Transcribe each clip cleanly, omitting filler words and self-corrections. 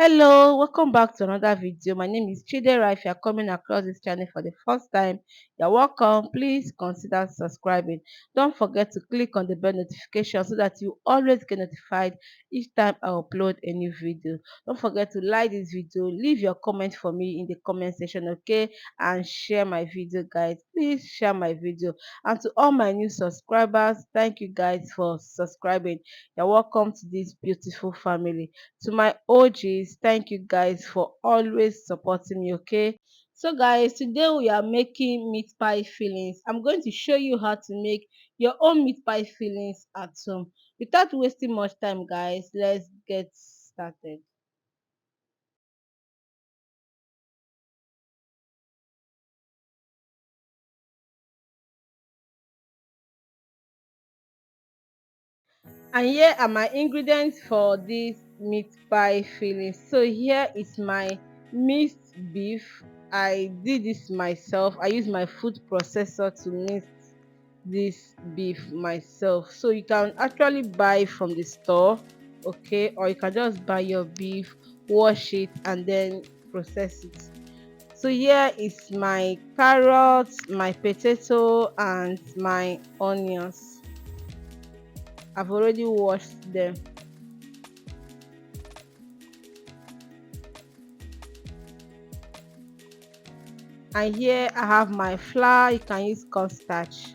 Hello, welcome back to another video. My name is Chidera. If you are coming across this channel for the first time, you're welcome. Please consider subscribing. Don't forget to click on the bell notification so that you always get notified each time I upload a new video. Don't forget to like this video, leave your comment for me in the comment section, okay? And share my video, guys. Please share my video. And to all my new subscribers, thank you guys for subscribing. You're welcome to this beautiful family. To my OGs, thank you guys for always supporting me, okay? So guys, today we are making meat pie fillings. I'm going to show you how to make your own meat pie fillings at home. Without wasting much time, guys, let's get started. And here are my ingredients for this meat pie filling. So here is my minced beef. I did this myself. I use my food processor to mince this beef myself. So you can actually buy from the store, okay, or you can just buy your beef, wash it, and then process it. So here is my carrots, my potato, and my onions. I've already washed them. And here I have my flour. You can use cornstarch.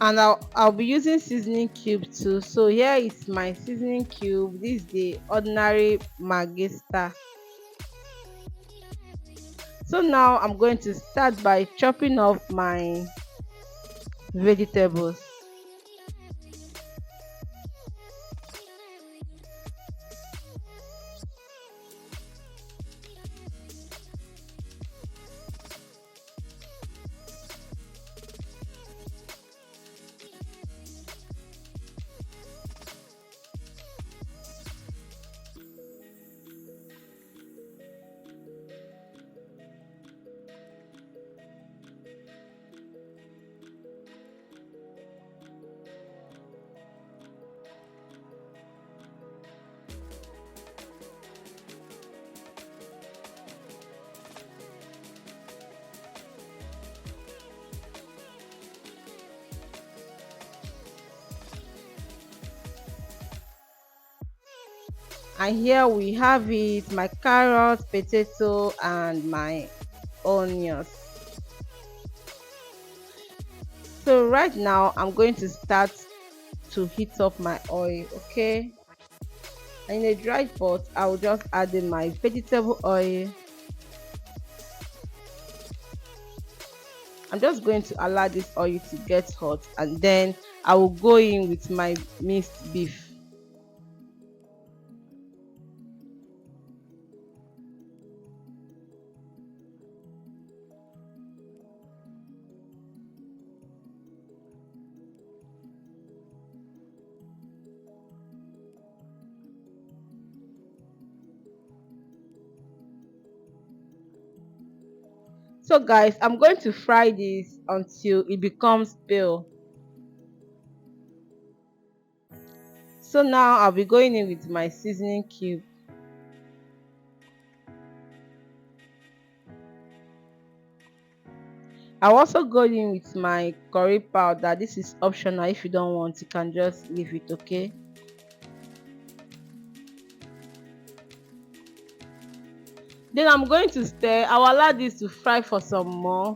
And I'll be using seasoning cube too. So here is my seasoning cube. This is the ordinary Magista. So now I'm going to start by chopping up my vegetables. And here we have it, my carrots, potato, and my onions. So right now I'm going to start to heat up my oil, okay? And in a dry pot I will just add in my vegetable oil. I'm just going to allow this oil to get hot, and then I will go in with my minced beef. So guys, I'm going to fry this until it becomes pale. So now I'll be going in with my seasoning cube. I'll also go in with my curry powder. This is optional. If you don't want, you can just leave it, okay? Then I'm going to stir. I'll allow this to fry for some more.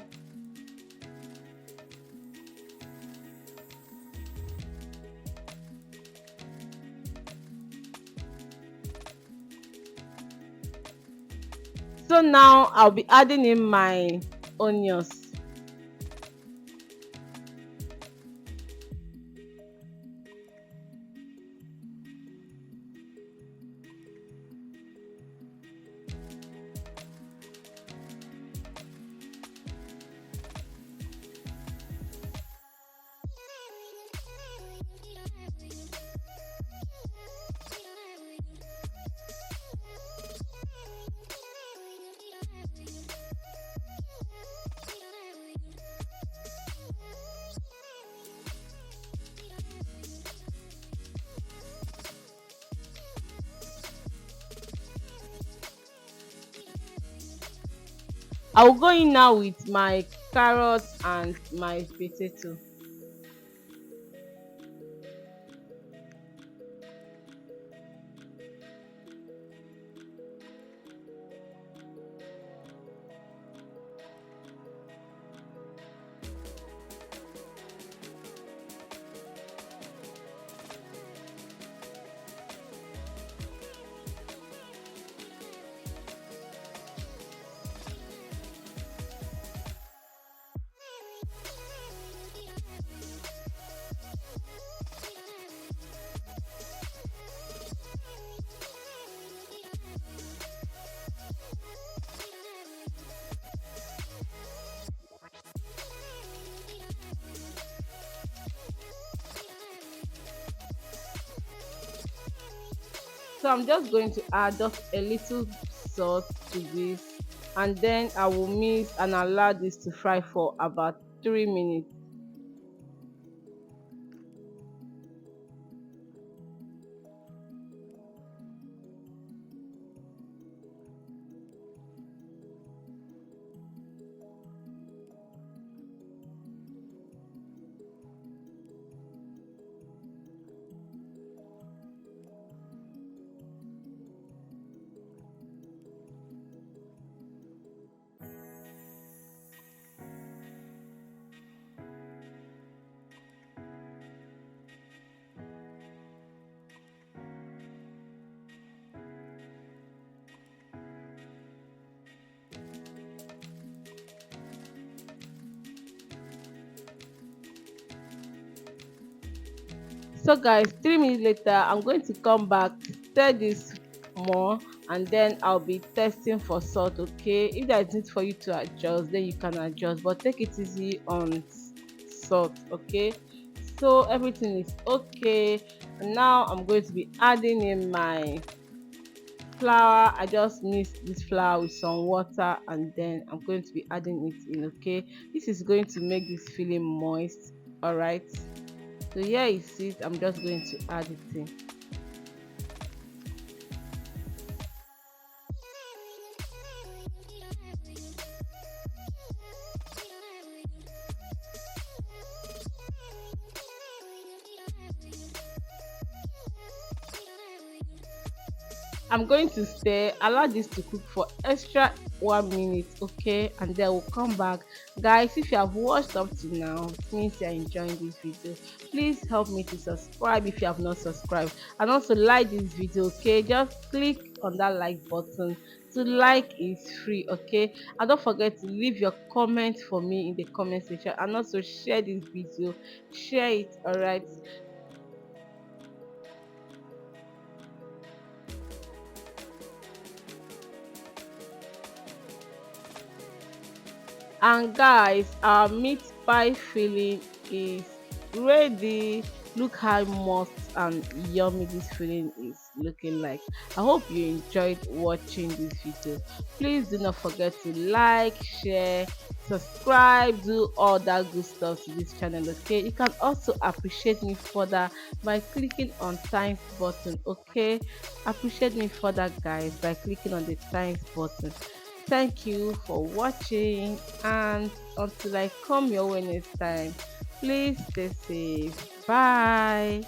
So now I'll be adding in my onions. I will go in now with my carrots and my potato. So I'm just going to add just a little salt to this, and then I will mix and allow this to fry for about 3 minutes. So guys, 3 minutes later, I'm going to come back, stir this more, and then I'll be testing for salt. Okay, if there is need for you to adjust, then you can adjust, but take it easy on salt. Okay, so everything is okay, and now I'm going to be adding in my flour. I just mix this flour with some water, and then I'm going to be adding it in. Okay, this is going to make this filling moist. All right, so here is it. I'm just going to add it in. I'm going to stir, allow this to cook for extra 1 minute, okay, and then we'll come back. Guys, if you have watched up to now, it means you're enjoying this video. Please help me to subscribe if you have not subscribed, and also like this video. Okay, just click on that like button. To like is free, okay, and don't forget to leave your comment for me in the comment section, and also share this video. Share it. All right. And guys, our meat pie filling is ready. Look how must and yummy this filling is looking like. I hope you enjoyed watching this video. Please do not forget to like, share, subscribe, do all that good stuff to this channel. Okay, you can also appreciate me further by clicking on thanks button. Okay, appreciate me further guys by clicking on the thanks button. Thank you for watching, and until I come your way next time, please stay safe. Bye.